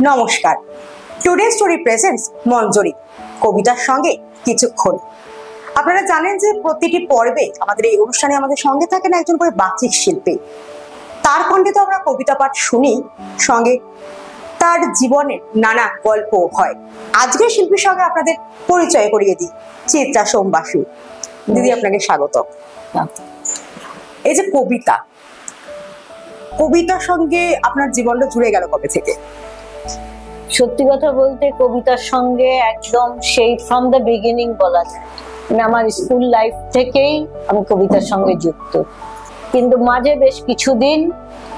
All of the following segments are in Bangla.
নমস্কার। টুডে স্টোরি প্রেজেন্টস মঞ্জরি কবিতার সঙ্গে কিছুক্ষণ। আপনারা জানেন যে প্রতিটি পর্বে আমাদের এই অনুষ্ঠানে আমাদের সঙ্গে থাকেন একজন করে বাচিক শিল্পী। তার কণ্ঠে তো আমরা কবিতা পাঠ শুনি, সঙ্গে তার জীবনের নানা গল্প হয়। আজকের শিল্পীর সঙ্গে আপনাদের পরিচয় করিয়ে দিই, চিত্রা সোমবাসু। দিদি, আপনাকে স্বাগত। এই যে কবিতার সঙ্গে আপনার জীবনটা জুড়ে গেল কবে থেকে? সত্যি কথা বলতে কবিতার সঙ্গে একদম সেই ফ্রম দ্য বিগিনিং বলা যায়। মানে আমার স্কুল লাইফ থেকেই আমি কবিতার সঙ্গে যুক্ত, কিন্তু মাঝে বেশ কিছুদিন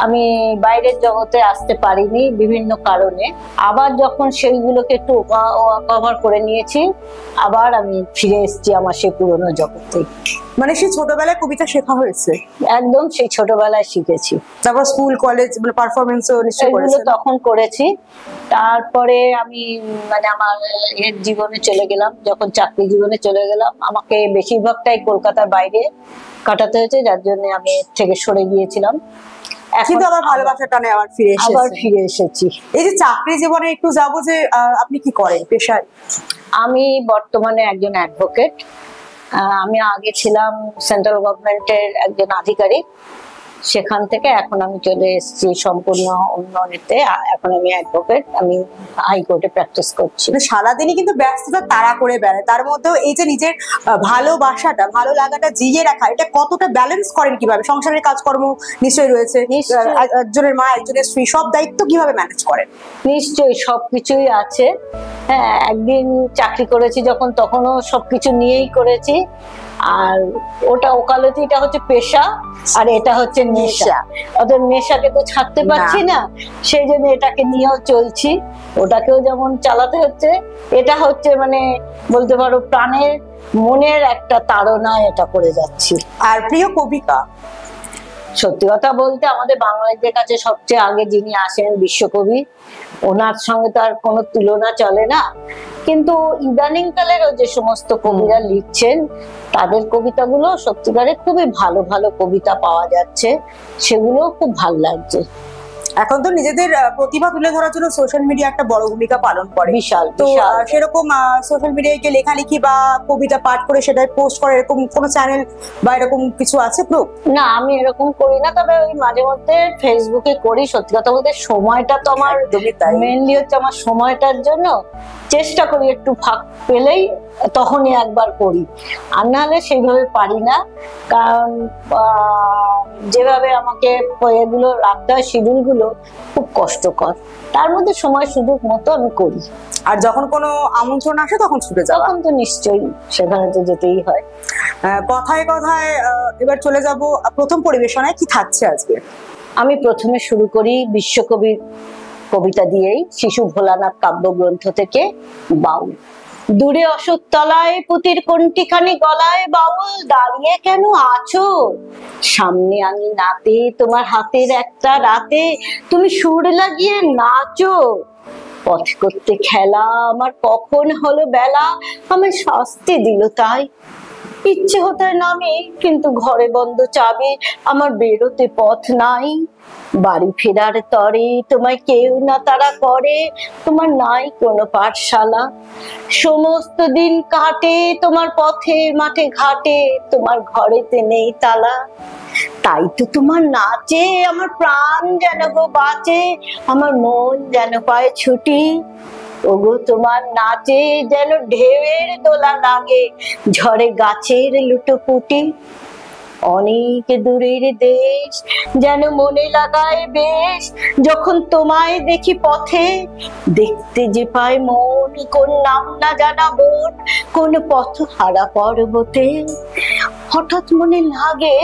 আমি বাইরের জগতে আসতে পারিনি বিভিন্ন কারণে। আবার যখন সেইগুলোকে একটু কভার করে নিয়েছি, আবার আমি ফিরে এসেছি আমার সেই পুরোনো জগতে। মানে সেই ছোটবেলায় কবিতা শেখা হয়েছে? একদম সেই ছোটবেলায় শিখেছি। তারপর স্কুল কলেজ পারফরমেন্সও নিশ্চয়ই করেছেন? তখন করেছি। তারপরে আমি মানে আমার এর জীবনে চলে গেলাম, যখন চাকরি জীবনে চলে গেলাম, আমাকে বেশিরভাগটাই কলকাতার বাইরে কাটাতে হয়েছে, যার জন্য আমি এর থেকে সরে গিয়েছিলাম। কিন্তু আবার ভালোবাসার টানে আবার ফিরে এসেছি। এই যে চাকরি জীবনে একটু যাবো, যে আপনি কি করেন পেশায়? আমি বর্তমানে একজন অ্যাডভোকেট। আমি আগে ছিলাম সেন্ট্রাল গভর্নমেন্টের একজন আধিকারিক, সেখান থেকে এখন আমি চলে এসেছি সম্পূর্ণ উন্নয়নেতে। এখন আমি অ্যাডভোকেট, আমি হাইকোর্টে প্র্যাকটিস করছি। সারাদিনই কিন্তু ব্যস্ততা তাড়া করে বেড়ায়, তার মধ্যেও এই যে নিজের ভালোবাসাটা, ভালো লাগাটা জিয়ে রাখা, এটা কতটা ব্যালেন্স করেন কিভাবে? সংসারের কাজকর্ম নিশ্চয়ই রয়েছে, একজনের মা, একজনের স্ত্রী, সব দায়িত্ব কিভাবে ম্যানেজ করেন? নিশ্চয়ই সবকিছুই আছে। হ্যাঁ, একদিন চাকরি করেছি যখন, তখনও সবকিছু নিয়েই করেছি। আর ওটা ওকালতিটা হচ্ছে পেশা, আর এটা হচ্ছে নেশা। অতএব নেশাকে তো ছাড়তে পারছি না, সেই জন্য এটাকে নিয়েও চলছি। ওটাকেও যেমন চালাতে হচ্ছে, এটা হচ্ছে মানে বলতে পারো প্রাণের মনের একটা তাড়না, এটা করে যাচ্ছি। আর প্রিয় কবিতা? সত্যি কথা বলতে আমাদের বাঙালিদের কাছে সবচেয়ে আগে যিনি আসেন বিশ্বকবি, ওনার সঙ্গে তো আর কোনো তুলনা চলে না। কিন্তু ইদানিং কালেরও যে সমস্ত কবিরা লিখছেন, তাদের কবিতাগুলো সত্যিকারে খুবই ভালো ভালো কবিতা পাওয়া যাচ্ছে, সেগুলো খুব ভালো লাগছে। এখন তো নিজেদের প্রতিভা তুলে ধরার জন্য সোশ্যাল মিডিয়া একটা বড় ভূমিকা পালন করে। বিশাল। তো সেরকম সোশ্যাল মিডিয়ায় গিয়ে লেখালেখি বা কবিতা পাঠ করে সেটাই পোস্ট করে, এরকম কোনো চ্যানেল বা এরকম কিছু আছে গ্রুপ? না, আমি এরকম করি না, তবে ওই মাঝে মধ্যে ফেসবুকে করি। সত্যি কথা বলতে সময়টা তো আমার মেনলি হচ্ছে আমার সময়টার জন্য চেষ্টা করি, একটু ফাঁক পেলেই তখনই একবার করি, আর নাহলে সেইভাবে পারি না। কারণ যেভাবে আমাকে এগুলো রাখতে হয়, শিডিউল গুলো খুব কষ্টকর, তার মধ্যে সময় সুযোগ মতো আমি করি। আর যখন কোনো আমন্ত্রণ আসে তখন ছুটে যাওয়া? তখন তো নিশ্চয়ই সেখানে তো যেতেই হয়। কথায় কথায় এবার চলে যাব প্রথম পরিবেশনায়, কি থাকছে আজকে? আমি প্রথমে শুরু করি বিশ্বকবির কবিতা দিয়েই, শিশু ভোলানাথ কাব্যগ্রন্থ থেকে বাউল। দূরে অশোক তলায় পুতির কোনটিখানি গলায়, বাউল দাঁড়িয়ে কেন আছো? সামনে আমি নাতে তোমার হাতের একটা রাতে, তুমি সুর লাগিয়ে নাচো। পথ করতে খেলা আমার কখন হলো বেলা, আমার শাস্তি দিল তাই। ইচ্ছে হতে নামে কিন্তু ঘরে বন্ধ চাবি, আমার বেরোতে পথ নাই। বাড়ি ফেরার তরে তোমায় কেউ না তারা করে, তোমার নাই কোনো পাঠশালা। সমস্ত দিন কাটে তোমার পথে মাঠে ঘাটে, তোমার ঘরেতে নেই তালা। তাই তো তোমার নাচে আমার প্রাণ যেন গো বাঁচে, আমার মন যেন পায় ছুটি। ওগো তোমার নাচে যেন ঢেউয়ের দোলা লাগে, ঝড়ে গাছের লুটোপুটি। অনেক দূরের দেশ যেন মনে লাগায় বেশ, যখন তোমায় দেখি পথে। দেখতে যে পায় মন কোন নাম না জানা বন, কোন পথ হারা পর্বতে। হঠাৎ মনে লাগে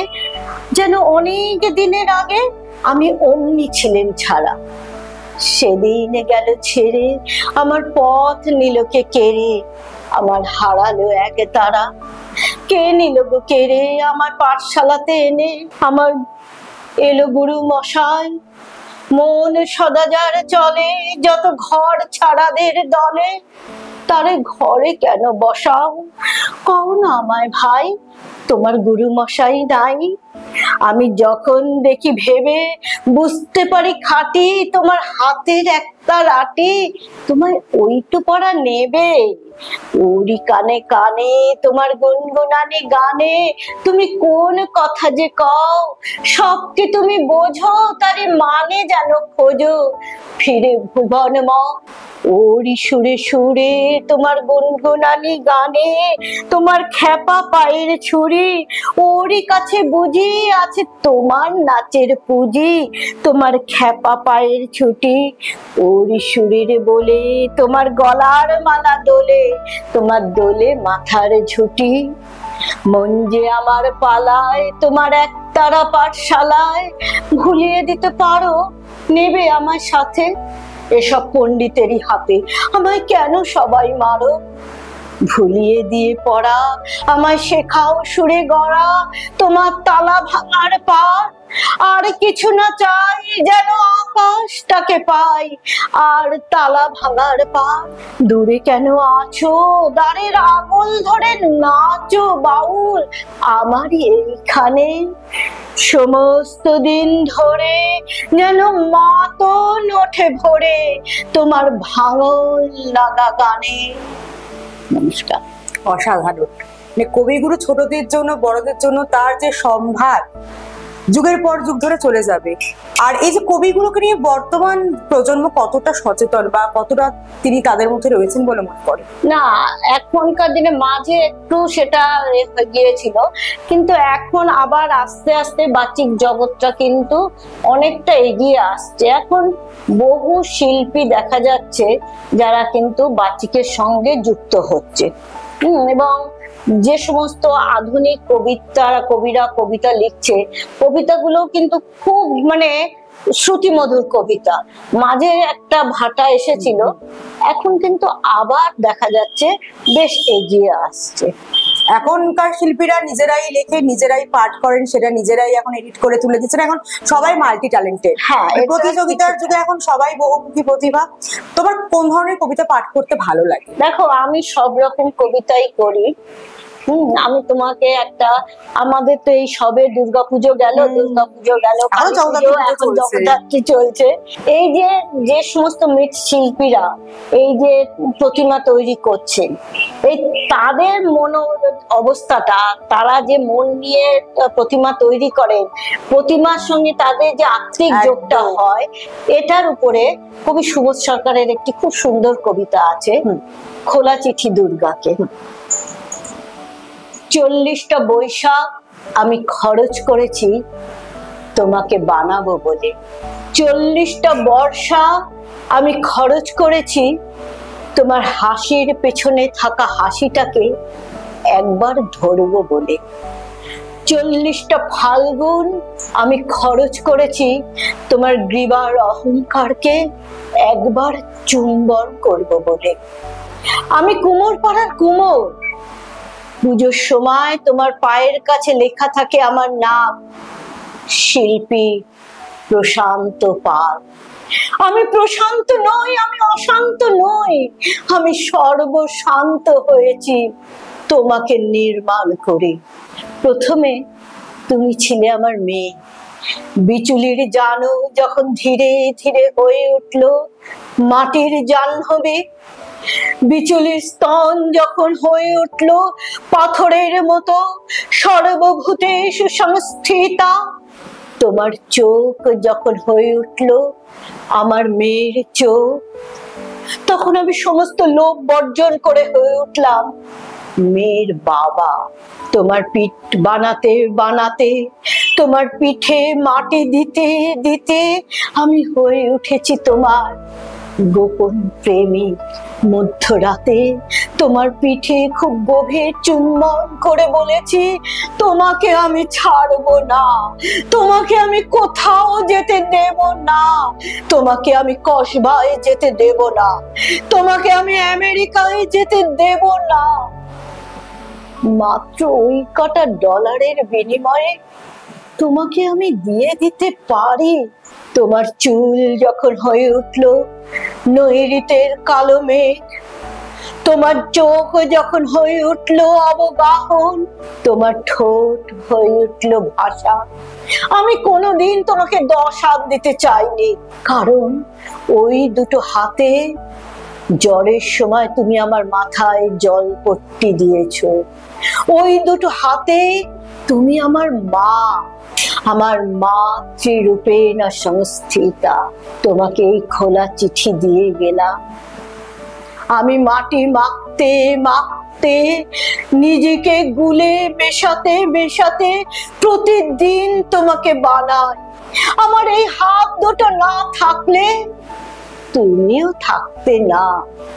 যেন অনেক দিনের আগে আমি অমনি ছিলেন ছাড়া। সেদিন গেল ছেড়ে আমার পথ নিলকে কেড়ে, আমার হারালো এক তারা। কে নিল গো কেড়ে আমার পাঠশালাতে এনে, আমার এলো গুরু মশাই। মন সদাচার চলে যত ঘর ছাড়াদের দলে, তারে ঘরে কেন বসাও কও না আমায় ভাই, তোমার গুরু মশাই নাই? আমি যখন দেখি ভেবে বুঝতে পারি খাঁটি তোমার হাতের একটা রাস্তার আটি তোমায় ওইটু পড়া নেবে। ওরি কানে কানে তোমার গুনগুনানি গানে তুমি কোন কথা যে কও, সব কি তুমি বোঝো, তারে মানে যেন খোঁজো ফিরে ভুবন ম। ওরি সুরে সুরে তোমার গুনগুনানি গানে তোমার খেপা পায়ের ছুরি, ওরই কাছে বুঝি আছে তোমার নাচের পুঁজি, তোমার খেপা পায়ের ছুটি। ওরি সুরের বলে তোমার গলার মালা দোলে, তোমার দোলে মাথার ঝুটি। মন যে আমার পালায় তোমার একতারা পাঠশালায়, ভুলিয়ে দিতে পারো নেবে আমার সাথে। এসব পণ্ডিতেরই হাতে আমায় কেন সবাই মারো, ভুলিয়ে দিয়ে পড়া আমায় শেখাও সুরে গড়া তোমার তালা ভাঙার পার। আর কিছু না চাই যেন আকাশটাকে পাই, আর তালা ভাঙার পার। দূরে কেন আছো দ্বারের আঙুল ধরে নাচো বাউল আমারই এইখানে, সমস্ত দিন ধরে যেন মাতন ওঠে ভোরে তোমার ভাঙল লাগা গানে। নমস্কার। অসাধারণ। মানে কবিগুরু ছোটদের জন্য বড়দের জন্য তার যে সম্ভার যুগের পর যুগ ধরে চলে যাবে। আর এই যে কবিগুলোকে নিয়ে বর্তমান প্রজন্ম কতটা সচেতন বা কতটা তিনি তাদের মধ্যে রয়েছেন বলে মনে করেন? না, এখনকার দিনে মাঝে একটু সেটা গিয়েছিল, কিন্তু এখন আবার আস্তে আস্তে বাচিক জগৎটা কিন্তু অনেকটা এগিয়ে আসছে। এখন বহু শিল্পী দেখা যাচ্ছে যারা কিন্তু বাচিকের সঙ্গে যুক্ত হচ্ছে, এবং যে সমস্ত আধুনিক কবিরা কবিতা লিখছে, কবিতাগুলো কিন্তু খুব মানে শ্রুতিমধুর কবিতা। মাঝে একটা ভাটা এসেছিল, এখন কিন্তু আবার দেখা যাচ্ছে বেশ এগিয়ে আসছে। এখনকার শিল্পীরা নিজেরাই লেখে, নিজেরাই পাঠ করেন, সেটা নিজেরাই এখন এডিট করে তুলে দিচ্ছেন। এখন সবাই মাল্টি ট্যালেন্টেড। হ্যাঁ, প্রতিযোগিতার যুগে এখন সবাই বহুমুখী প্রতিভা। তোমার কোন ধরনের কবিতা পাঠ করতে ভালো লাগে? দেখো, আমি সব রকম কবিতাই করি। আমি তোমাকে একটা, আমাদের তো এই সবে দুর্গাপুজো গেল, এখন জগদ্ধাত্রী চলছে। এই যে সমস্ত মৃৎশিল্পীরা এই যে প্রতিমা তৈরি করছেন, এই তাদের মন অবস্থাটা, তারা যে মন নিয়ে প্রতিমা তৈরি করেন, প্রতিমার সঙ্গে তাদের যে আত্মিক যোগটা হয়, এটার উপরে কবি সুবোধ সরকারের একটি খুব সুন্দর কবিতা আছে, খোলা চিঠি দুর্গাকে। 40টা বৈশাখ আমি খরচ করেছি তোমাকে বানাবো বলে, 40টা বর্ষা আমি খরচ করেছি তোমার হাসির পেছনে থাকা হাসিটাকে একবার ধরবো বলে, 40টা ফাল্গুন আমি খরচ করেছি তোমার গ্রীবার অহংকারকে একবার চুম্বন করব বলে। আমি কুমোর পাড়ার কুমোর, পুজোর সময় তোমার পায়ের কাছে লেখা থাকে আমার নাম, শিল্পী প্রশান্ত পাল। আমি প্রশান্ত নই, আমি অশান্ত নই, আমি সর্বশান্ত হয়েছি তোমাকে নির্মাণ করে। প্রথমে তুমি ছিলে আমার মেয়ে, বিচুলির জানো যখন ধীরে ধীরে হয়ে উঠলো মাটির জাহ্নবী, বিচুলির স্তন যখন হয়ে উঠলো পাথরের মতো সর্বভূতেষু সংস্থিতা, তোমার চোখ যখন হয়ে উঠলো আমার মেয়ের চোখ, তখন আমি সমস্ত লোভ বর্জন করে হয়ে উঠলাম মেয়ের বাবা। তোমার পিঠ বানাতে বানাতে, তোমার পিঠে মাটি দিতে দিতে আমি হয়ে উঠেছি তোমার গোপন প্রেমিক। মধ্যরাতে তোমার পিঠে খুব গভীর চুম্বন করে বলেছি, তোমাকে আমি ছাড়বো না, তোমাকে আমি কোথাও যেতে দেব না, তোমাকে আমি কসবায় যেতে দেব না, তোমাকে আমি আমেরিকায় যেতে দেব না। মাত্র ওই কটা ডলারের বিনিময়ে তোমাকে আমি দিয়ে দিতে পারি তোমার চুল যখন হয়ে উঠলো নৈরিতের কালো মেঘ, তোমার চোখ যখন হয়ে উঠলো অবগাহন, তোমার ঠোঁট হয়ে উঠলো ভাষা। আমি কোনোদিন তোমাকে 10 হাত দিতে চাইনি, কারণ ওই দুটো হাতে জ্বরের সময় তুমি আমার মাথায় জলপট্টি দিয়েছো। ওই দুটো হাতে তুমি আমার মা, আমার মাতৃরূপেণ সংস্থিতা। তোমাকে এই খোলা চিঠি দিয়ে গেলাম। আমি মাটি মাখতে মাখতে, নিজেকে গুলে মেশাতে মেশাতে প্রতিদিন তোমাকে বানাই। আমার এই হাত দুটো না থাকলে তুমিও থাকতে না।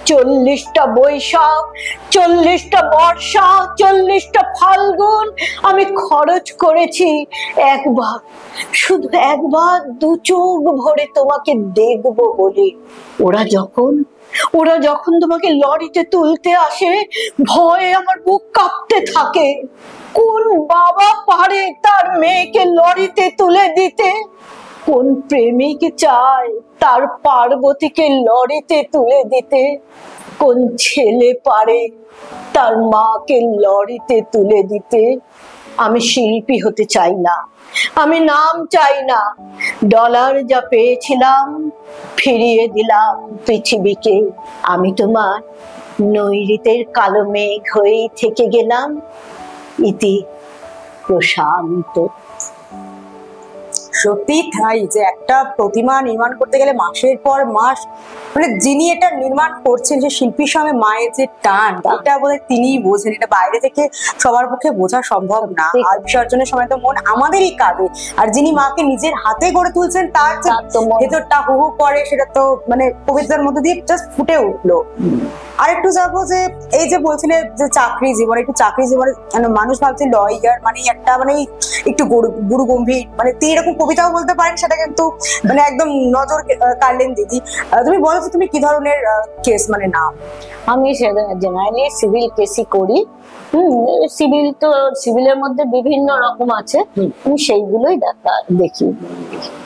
40টা বৈশাখ, 40টা বর্ষা, 40টা ফাল্গুন আমি খরচ করেছি একবার, শুধু একবার 2 চোখ ভরে তোমাকে দেখবো বলে। ওরা যখন তোমাকে লরিতে তুলতে আসে, ভয়ে আমার বুক কাঁপতে থাকে। কোন বাবা পারে তার মেয়েকে লরিতে তুলে দিতে? কোন প্রেমিক চায় তার পার্বতীকে লরিতে তুলে দিতে? কোন ছেলে পারে তার মাকে লরিতে তুলে দিতে? আমি শিল্পী হতে চাই না, আমি নাম চাই না। ডলার যা পেয়েছিলাম ফিরিয়ে দিলাম পৃথিবীকে। আমি তোমার নৈঋতের কালো মেঘ হয়েই থেকে গেলাম। ইতি প্রশান্ত। সত্যি তাই যে একটা প্রতিমা নির্মাণ করতে গেলে মাসের পর মাস, মানে যিনি এটা নির্মাণ করছেন যে শিল্পীর সঙ্গে মায়ের যে টান, এটা বোধহয় তিনিই বোঝেন। এটা বাইরে থেকে সবার পক্ষে বোঝা সম্ভব না। আর বিসর্জনের সময় তো মন আমাদেরই কাঁদে, আর যিনি মাকে নিজের হাতে গড়ে তুলছেন তার যে ভেতরটা হু হু করে, সেটা তো মানে কবিতার মধ্যে দিয়ে জাস্ট ফুটে উঠলো। আর একটু যাবো যে এই যে বলছিলে যে চাকরি জীবনে, একটু চাকরি জীবনে মানুষ ভাবছে লয়ার মানে একটা মানে একটু গুরু গম্ভীর, মানে তিনি এরকম কবিতাও বলতে পারেন, সেটা কিন্তু মানে একদম নজর কাড়লেন দিদি। তুমি বলো যে তুমি কি ধরনের কেস মানে নাও? আমি জেনারেলি সিভিল কেসই করি। সিভিল তো সিভিলের মধ্যে বিভিন্ন রকম আছে, আমি সেইগুলোই দেখি।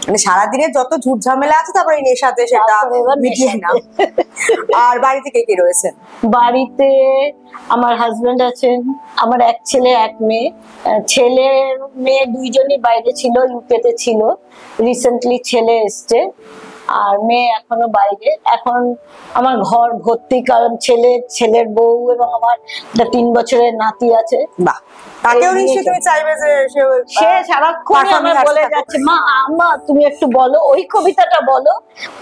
মানে সারাদিনের যত ঝুট ঝামেলা আছে তারপরে নেশাতে সেটা মিটিয়ে না। আর বাড়িতে কে কে রয়েছেন? বাড়িতে আমার হাজবেন্ড আছেন, আমার 1 ছেলে 1 মেয়ে। ছেলে মেয়ে দুইজনই বাইরে ছিল, ইউকেতে ছিল। রিসেন্টলি ছেলে এসছে, আর মেয়ে এখনো বাইরে। এখন আমার ঘর ভর্তি, কারণ ছেলের বউ এবং আমার 3 বছরের নাতি আছে। বাহ, তাকেও নিশ্চয়ই তুমি চাইবে যে সে সারাক্ষণ আমার বলে যাচ্ছে, মা আম্মা তুমি একটু বলো, ওই কবিতাটা বলো,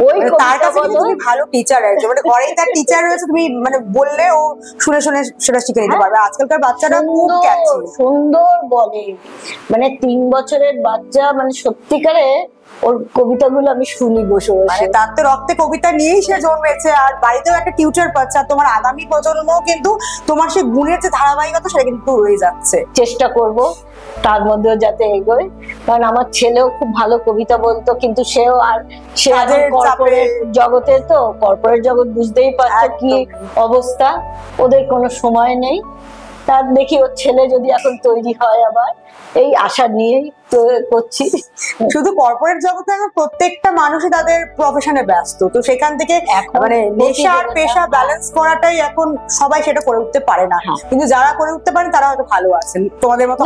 ওই তার কাছে তুমি ভালো টিচার আছে, মানে ঘরেই তার টিচার রয়েছে, তুমি মানে বললে ও শুনে শুনে সেটা শিখে নিতে পারবে। আজকালকার বাচ্চারা খুব ক্যাচি, সুন্দর বলে। মানে 3 বছরের বাচ্চা, মানে সত্যিকারে ওর কবিতাগুলো আমি শুনি বসে বসে। তার তো রক্তে কবিতা নিয়েই সে জন্মেছে, আর বাড়িতেও একটা টিউটর পাচ্ছে। আর তোমার আগামী প্রজন্ম কিন্তু তোমার সেই গুণের যে ধারাবাহিকতা সেটা কিন্তু রয়ে যাচ্ছে। চেষ্টা করব তার মধ্যেও যাতে এগোয়, কারণ আমার ছেলেও খুব ভালো কবিতা বলতো, কিন্তু সে কর্পোরেট জগতে, তো কর্পোরেট জগৎ বুঝতেই পারছে কি অবস্থা, ওদের কোনো সময় নেই। তার দেখি ওর ছেলে যদি এখন তৈরি হয়, আবার এই আশা নিয়েই করছি। শুধু কর্পোরেট জগতে প্রত্যেকটা মানুষই তাদের প্রফেশনে ব্যস্ত, তো সেখান থেকে মানে নেশা আর পেশা ব্যালেন্স করাটাই এখন সবাই সেটা করে উঠতে পারে না। কিন্তু যারা করে উঠতে পারেন তারা হয়তো ভালো আছেন, তোমাদের মতো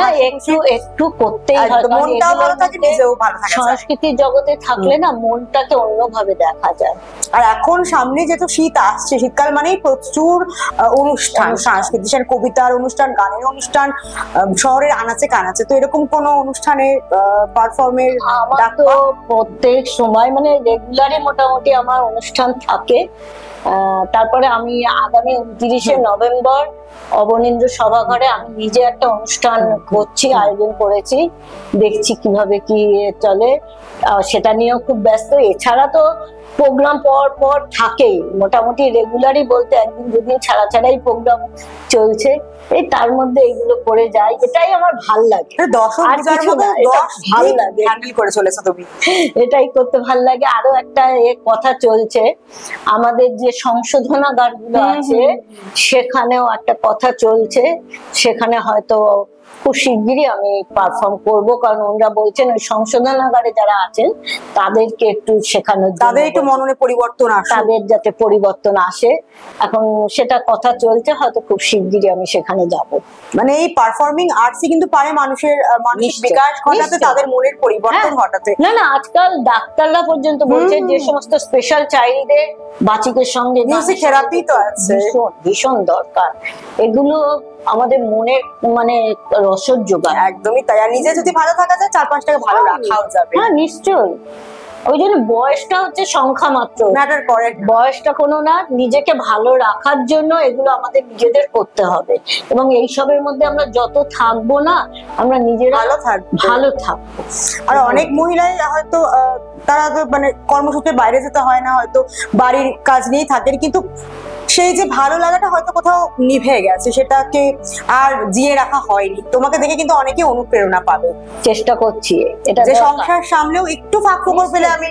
একটু করতেই হয়, মনটাও ভালো থাকে, নিজেও ভালো থাকে। সংস্কৃতির জগতে থাকলে না মনটাকে অন্যভাবে দেখা যায়। আর এখন সামনে যেহেতু শীত আসছে, শীতকাল মানেই প্রচুর অনুষ্ঠান, সাংস্কৃতিক কবিতার অনুষ্ঠান, গানের অনুষ্ঠান, শহরের আনাচে কানাচে। তো এরকম কোন অনুষ্ঠানে পারফর্মের? আমার তো প্রত্যেক সময় মানে রেগুলারই মোটামুটি আমার অনুষ্ঠান থাকে। তারপরে আমি আগামী 29শে নভেম্বর অবনীন্দ্র সভাঘরে আমি নিজে একটা অনুষ্ঠান করছি, আয়োজন করেছি। দেখছি কিভাবে কি চলে, সেটা নিয়েও খুব ব্যস্ত। এছাড়া তো প্রোগ্রাম পর থাকেই, মোটামুটি রেগুলারই বলতে 1 দিন 2 দিন ছাড়া ছাড়াই প্রোগ্রাম চলছে। এই তার মধ্যে এগুলো করে যাই, এটাই আমার ভাল লাগে। এটাই করতে ভাল লাগে। আরো একটা কথা চলছে, আমাদের যে সংশোধনাগার গুলো আছে সেখানেও একটা কথা চলছে, সেখানে হয়তো খুব শিগগিরই আমি পারফর্ম করব, কারণ ওনারা বলছেন ওই সংশোধনাগারে যারা আছেন তাদেরকে একটু শেখানোর জন্য, তাদের একটু মননে পরিবর্তন আসে, তাদের যাতে পরিবর্তন আসে। এখন সেটা কথা চলছে, হয়তো খুব শিগগিরই আমি সেখানে যাব। মানে এই পারফর্মিং আর্টসই কিন্তু পারে মানুষের মানসিক নিশ্চয়, বিকাশ ঘটাতে, নিশ্চয়। তাদের মনের পরিবর্তন হ্যাঁ। ঘটাতে। না না, আজকাল ডাক্তাররা পর্যন্ত বলছে যে সমস্ত স্পেশাল চাইল্ডদের বাচিকের সঙ্গে মিউজিক থেরাপি তো আছে, ভীষণ ভীষণ দরকার। এগুলো আমাদের মনের মানে রসদ যোগায়। একদমই তাই। আর নিজে যদি ভালো থাকা যায়, 4-5টাকে ভালো রাখাও যাবে। হ্যাঁ নিশ্চয়ই। ওই জন্য বয়সটা হচ্ছে সংখ্যা মাত্র, ম্যাটার করে। বয়সটা কোনো না, নিজেকে ভালো রাখার জন্য এগুলো আমাদের নিজেদের করতে হবে। এবং এইসবের মধ্যে আমরা যত থাকবো না, আমরা নিজেরা ভালো থাকবো। আর অনেক মহিলাই হয়তো তারা তো মানে কর্মসূত্রে বাইরে যেতে হয় না, হয়তো বাড়ির কাজ নিয়েই থাকেন, কিন্তু সেই যে ভালো লাগাটা হয়তো কোথাও নিভে গেছে, সেটাকে আর জিয়ে রাখা হয়নি। তোমাকে দেখে কিন্তু অনেকে অনুপ্রেরণা পাবে। চেষ্টা করছি এটা, যে সংসার সামলেও একটু ফাঁক ফোকর পেলে আমি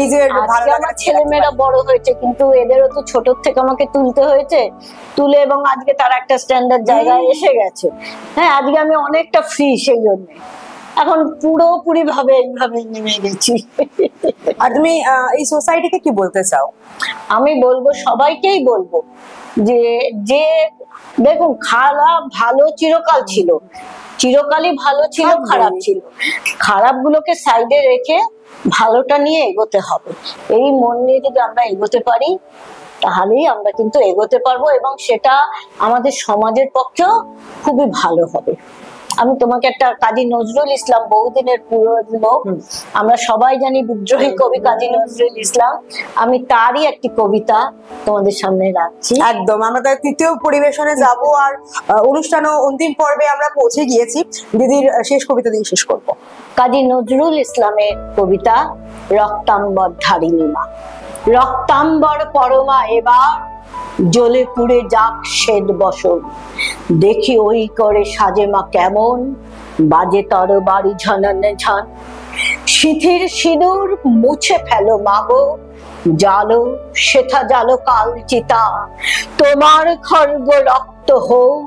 নিজের ভালো লাগা। ছেলেমেয়েরা বড় হয়েছে, কিন্তু এদেরও তো ছোট থেকে আমাকে তুলতে হয়েছে, তুলে এবং আজকে তারা একটা স্ট্যান্ডার্ড জায়গায় এসে গেছে। হ্যাঁ, আজকে আমি অনেকটা ফ্রি, সেই জন্য এখন পুরোপুরি ভাবে এইভাবে নেমে গেছি। আর তুমি এই সোসাইটিকে কি বলতে চাও? আমি বলবো, সবাইকেই বলবো যে যে দেখুন, খারাপ ভালো চিরকাল ছিল, চিরকালই ভালো ছিল, খারাপ ছিল। খারাপ গুলোকে সাইডে রেখে ভালোটা নিয়ে এগোতে হবে। এই মন নিয়ে যদি আমরা এগোতে পারি, তাহলেই আমরা কিন্তু এগোতে পারবো, এবং সেটা আমাদের সমাজের পক্ষেও খুবই ভালো হবে। আমি তোমাকে একটা কাজী নজরুল ইসলাম, বহুদিনের পুরনো, আমরা সবাই জানি বিদ্রোহী কবি কাজী নজরুল ইসলাম, আমি তারই একটি কবিতা তোমাদের সামনে রাখছি। একদম, আমরা তার তৃতীয় পরিবেশনে যাব, আর অনুষ্ঠানও অন্তিম পর্বে আমরা পৌঁছে গিয়েছি। দিদির শেষ কবিতা দিয়ে শেষ করবো। কাজী নজরুল ইসলামের কবিতা, রক্তাম্বর ধারিণী মা। রক্তাম্বর পরমা এবার জ্বলে পুড়ে যাক শ্বেত বসন, দেখি ওই করে সাজে মা কেমন, বাজে তর বাড়ি ঝননে ঝন। সিঁথির সিঁদুর মুছে ফেলো মাগো, জালো সেথা জালো কাল চিতা, তোমার খর্গ রক্ত হোক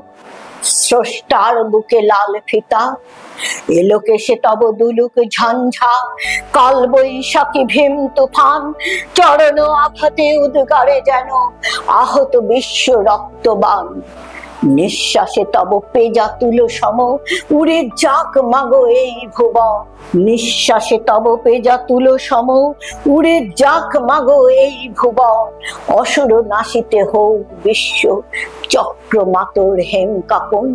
স্রষ্টার বুকে লাল ফিতা। এলোকে সে তব দুলুক ঝঞ্ঝা, কাল বৈশাখী ভীম তুফান, চরণ আঘাতে উদ্গারে যেন আহত বিশ্ব রক্তবান। নিঃশ্বাসে তব পেজা তুলো সম, উড়ে যাক মাগো এই ভুবন। নিঃশ্বাসে তব পেজা তুলো সম, উড়ে যাক মাগো এই ভুবন। অসুর নাশিতে হোক বিশ্ব, চক্র মাতর হেম কাকন।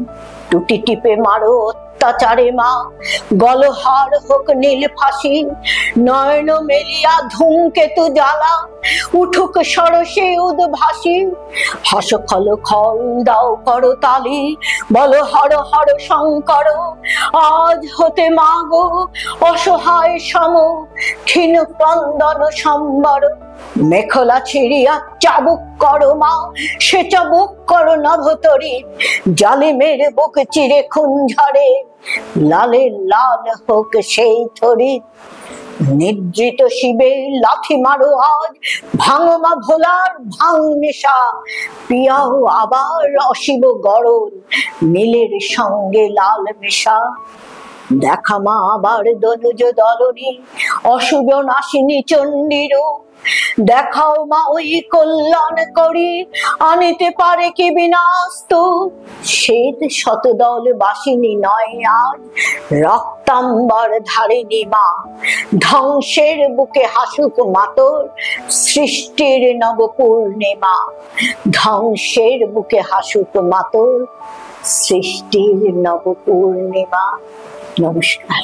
টুটি টিপে মারো অত্যাচারে মা, গলহার হোক নীল ফাঁসি। নয়ন মেলিয়া ধূমকেতু জ্বালা, উঠুক সরসে উদ্ভাসী। হাস খল খল দাও করো তালি, বলো হর হর শঙ্কর। আজ হতে মাগো অসহায় সম, ক্ষীণ ক্রন্দন সম্বর। মেখলা ছিড়িয়া চাবুক করো মা, সে চাবুক করো নভতরী। জালিমের বুক চিরে খুন ঝরে, লালে লাল হোক সেই থরি। নিদ্রিত শিবে লাথি মারো আজ, ভাঙো মা ভোলার ভাঙ নেশা। পিয়াও আবার অশিব গরল, নীলের সঙ্গে লাল মেশা। দেখা মা আবার দনুজ দলনী, অশুভ নাশিনী চণ্ডীর। দেখাও মা ওই কল্যাণ করি, আনিতে পারে কি বিনাশ তো। শ্বেত শতদল বাসিনী নয় আজ, রক্তাম্বর ধারিণী মা। ধ্বংসের বুকে হাসুক মাতর, সৃষ্টির নব পূর্ণিমা। ধ্বংসের বুকে হাসুক মাতর, সৃষ্টির নব পূর্ণিমা। নমস্কার।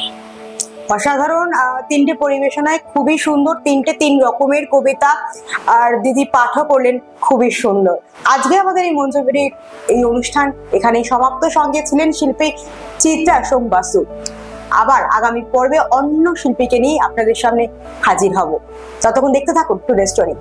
অসাধারণ তিনটে পরিবেশনায়, খুবই সুন্দর, তিন রকমের কবিতা, আর দিদি পাঠও করলেন খুবই সুন্দর। আজকে আমাদের এই মঞ্চবেড়ির এই অনুষ্ঠান এখানেই সমাপ্ত। সঙ্গে ছিলেন শিল্পী চিত্রা সোম বাসু। আবার আগামী পর্বে অন্য শিল্পীকে নিয়ে আপনাদের সামনে হাজির হব। ততক্ষণ দেখতে থাকুন টুডে স্টোরি।